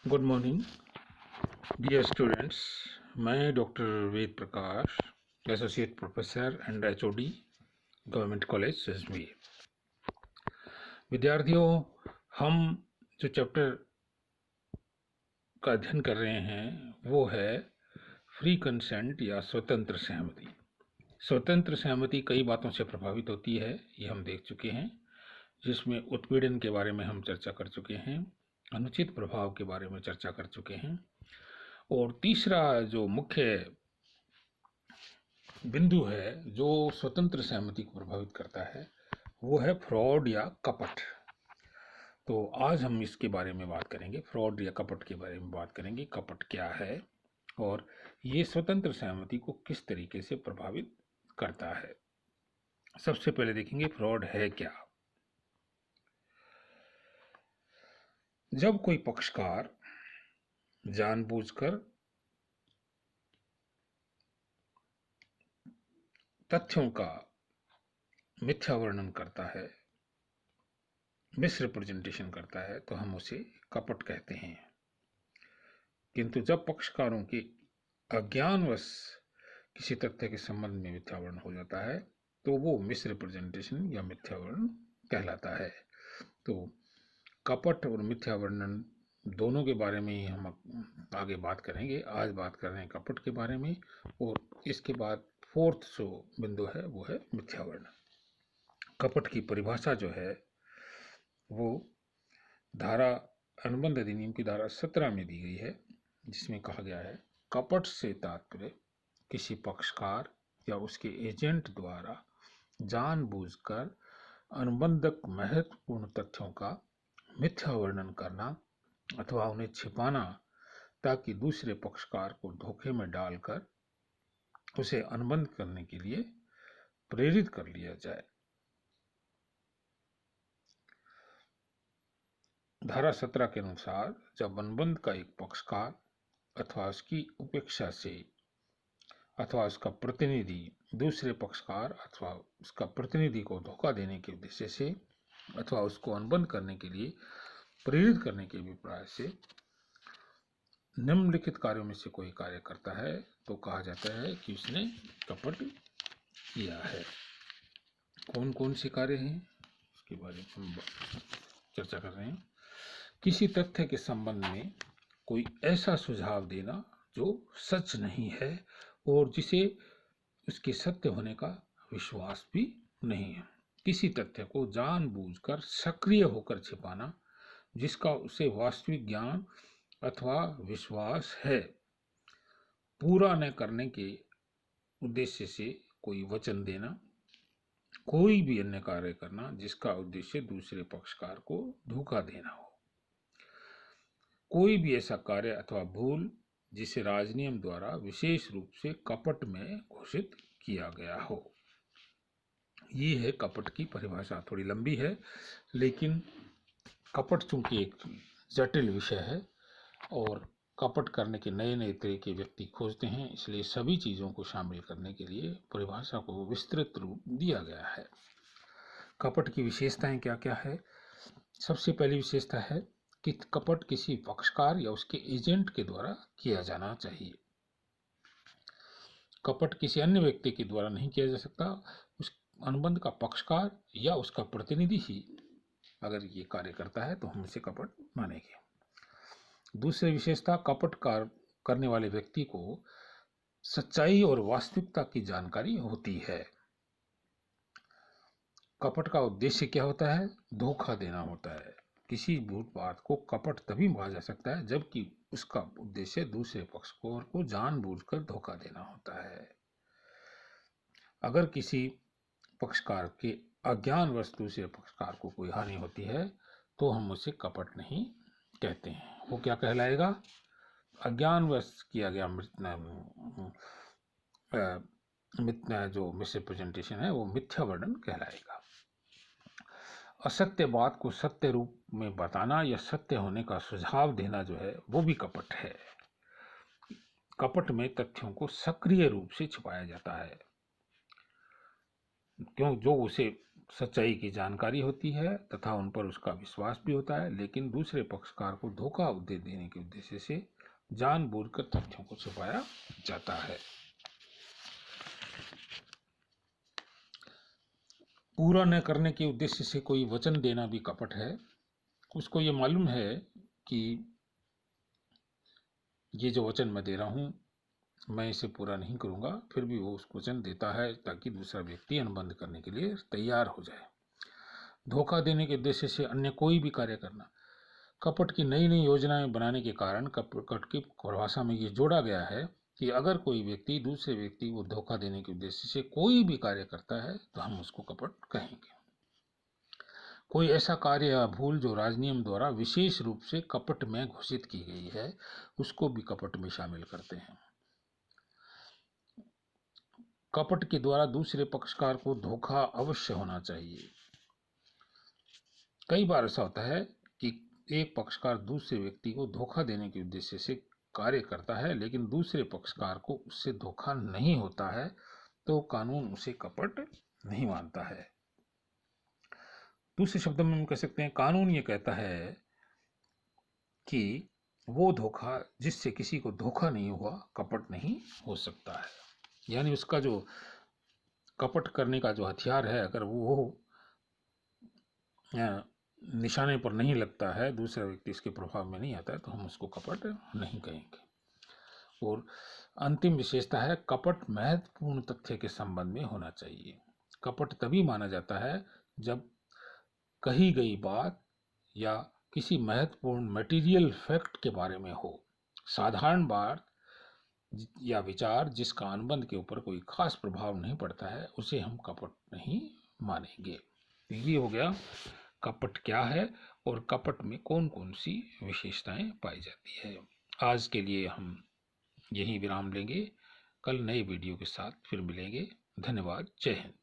Good morning dear students. मैं doctor Ved Prakash, associate professor and HOD, government college Ajmer. विद्यार्थियों, हम जो चैप्टर का अध्ययन कर रहे हैं वो है फ्री कंसेंट या स्वतंत्र सहमति। स्वतंत्र सहमति कई बातों से प्रभावित होती है, ये हम देख चुके हैं, जिसमें उत्पीड़न के बारे में हम चर्चा कर चुके हैं, अनुचित प्रभाव के बारे में चर्चा कर चुके हैं, और तीसरा जो मुख्य बिंदु है जो स्वतंत्र सहमति को प्रभावित करता है वो है फ्रॉड या कपट। तो आज हम इसके बारे में बात करेंगे, फ्रॉड या कपट के बारे में बात करेंगे। कपट क्या है और ये स्वतंत्र सहमति को किस तरीके से प्रभावित करता है। सबसे पहले देखेंगे फ्रॉड है क्या। जब कोई पक्षकार जानबूझकर तथ्यों का मिथ्या वर्णन करता है, मिसरिप्रेजेंटेशन करता है, तो हम उसे कपट कहते हैं। किंतु जब पक्षकारों के अज्ञानवश किसी तथ्य के संबंध में मिथ्या वर्णन हो जाता है तो वो मिसरिप्रेजेंटेशन या मिथ्या वर्णन कहलाता है। तो कपट और मिथ्या वर्णन दोनों के बारे में ही हम आगे बात करेंगे। आज बात कर रहे हैं कपट के बारे में, और इसके बाद फोर्थ जो बिंदु है वो है मिथ्या वर्णन। कपट की परिभाषा जो है वो धारा अनुबंध अधिनियम की धारा 17 में दी गई है, जिसमें कहा गया है कपट से तात्पर्य किसी पक्षकार या उसके एजेंट द्वारा जानबूझकर अनुबंधक महत्वपूर्ण तथ्यों का मिथ्या वर्णन करना अथवा उन्हें छिपाना, ताकि दूसरे पक्षकार को धोखे में डालकर उसे अनुबंध करने के लिए प्रेरित कर लिया जाए। धारा 17 के अनुसार जब अनुबंध का एक पक्षकार अथवा उसकी उपेक्षा से अथवा उसका प्रतिनिधि दूसरे पक्षकार अथवा उसका प्रतिनिधि को धोखा देने के उद्देश्य से अथवा उसको अनुबंध करने के लिए प्रेरित करने के अभिप्राय से निम्नलिखित कार्यों में से कोई कार्य करता है तो कहा जाता है कि उसने कपट किया है। कौन कौन से कार्य हैं इसके बारे में हम चर्चा कर रहे हैं। किसी तथ्य के संबंध में कोई ऐसा सुझाव देना जो सच नहीं है और जिसे उसके सत्य होने का विश्वास भी नहीं है। किसी तथ्य को जानबूझकर सक्रिय होकर छिपाना जिसका उसे वास्तविक ज्ञान अथवा विश्वास है। पूरा न करने के उद्देश्य से कोई वचन देना, कोई भी अन्य कार्य करना जिसका उद्देश्य दूसरे पक्षकार को धोखा देना हो। कोई भी ऐसा कार्य अथवा भूल जिसे राजनियम द्वारा विशेष रूप से कपट में घोषित किया गया हो। ये है कपट की परिभाषा। थोड़ी लंबी है, लेकिन कपट चूंकि एक जटिल विषय है और कपट करने के नए नए तरीके व्यक्ति खोजते हैं, इसलिए सभी चीज़ों को शामिल करने के लिए परिभाषा को विस्तृत रूप दिया गया है। कपट की विशेषताएं क्या क्या है। सबसे पहली विशेषता है कि कपट किसी पक्षकार या उसके एजेंट के द्वारा किया जाना चाहिए। कपट किसी अन्य व्यक्ति के द्वारा नहीं किया जा सकता। उस अनुबंध का पक्षकार या उसका प्रतिनिधि ही अगर ये कार्य करता है तो हम इसे कपट मानेंगे। दूसरी विशेषता, कपट करने वाले व्यक्ति को सच्चाई और वास्तविकता की जानकारी होती है। कपट का उद्देश्य क्या होता है? धोखा देना होता है। किसी झूठ बात को कपट तभी कहा जा सकता है जबकि उसका उद्देश्य दूसरे पक्षकार को जानबूझकर धोखा देना होता है। अगर किसी पक्षकार के अज्ञानवश दूसरे पक्षकार को कोई हानि होती है तो हम उसे कपट नहीं कहते हैं। वो क्या कहलाएगा? अज्ञानवश किया गया जो मिसरिप्रेजेंटेशन है वो मिथ्या वर्णन कहलाएगा। असत्य बात को सत्य रूप में बताना या सत्य होने का सुझाव देना जो है वो भी कपट है। कपट में तथ्यों को सक्रिय रूप से छिपाया जाता है, क्यों जो उसे सच्चाई की जानकारी होती है तथा उन पर उसका विश्वास भी होता है, लेकिन दूसरे पक्षकार को धोखा दे देने के उद्देश्य से जानबूझकर तथ्यों को छुपाया जाता है। पूरा न करने के उद्देश्य से कोई वचन देना भी कपट है। उसको ये मालूम है कि ये जो वचन मैं दे रहा हूँ मैं इसे पूरा नहीं करूँगा, फिर भी वो उस वचन देता है ताकि दूसरा व्यक्ति अनुबंध करने के लिए तैयार हो जाए। धोखा देने के उद्देश्य से अन्य कोई भी कार्य करना। कपट की नई नई योजनाएं बनाने के कारण कपट की परिभाषा में ये जोड़ा गया है कि अगर कोई व्यक्ति दूसरे व्यक्ति को धोखा देने के उद्देश्य से कोई भी कार्य करता है तो हम उसको कपट कहेंगे। कोई ऐसा कार्य या भूल जो राजनियम द्वारा विशेष रूप से कपट में घोषित की गई है उसको भी कपट में शामिल करते हैं। कपट के द्वारा दूसरे पक्षकार को धोखा अवश्य होना चाहिए। कई बार ऐसा होता है कि एक पक्षकार दूसरे व्यक्ति को धोखा देने के उद्देश्य से कार्य करता है, लेकिन दूसरे पक्षकार को उससे धोखा नहीं होता है तो कानून उसे कपट नहीं मानता है। दूसरे शब्दों में हम कह सकते हैं कानून ये कहता है कि वो धोखा जिससे किसी को धोखा नहीं हुआ कपट नहीं हो सकता है। यानी उसका जो कपट करने का जो हथियार है अगर वो निशाने पर नहीं लगता है, दूसरा व्यक्ति इसके प्रभाव में नहीं आता है तो हम उसको कपट नहीं कहेंगे। और अंतिम विशेषता है कपट महत्वपूर्ण तथ्य के संबंध में होना चाहिए। कपट तभी माना जाता है जब कही गई बात या किसी महत्वपूर्ण मटेरियल फैक्ट के बारे में हो। साधारण बात या विचार जिसका अनुबंध के ऊपर कोई खास प्रभाव नहीं पड़ता है उसे हम कपट नहीं मानेंगे। ये हो गया कपट क्या है और कपट में कौन कौन सी विशेषताएं पाई जाती है। आज के लिए हम यहीं विराम लेंगे। कल नए वीडियो के साथ फिर मिलेंगे। धन्यवाद। जय हिंद।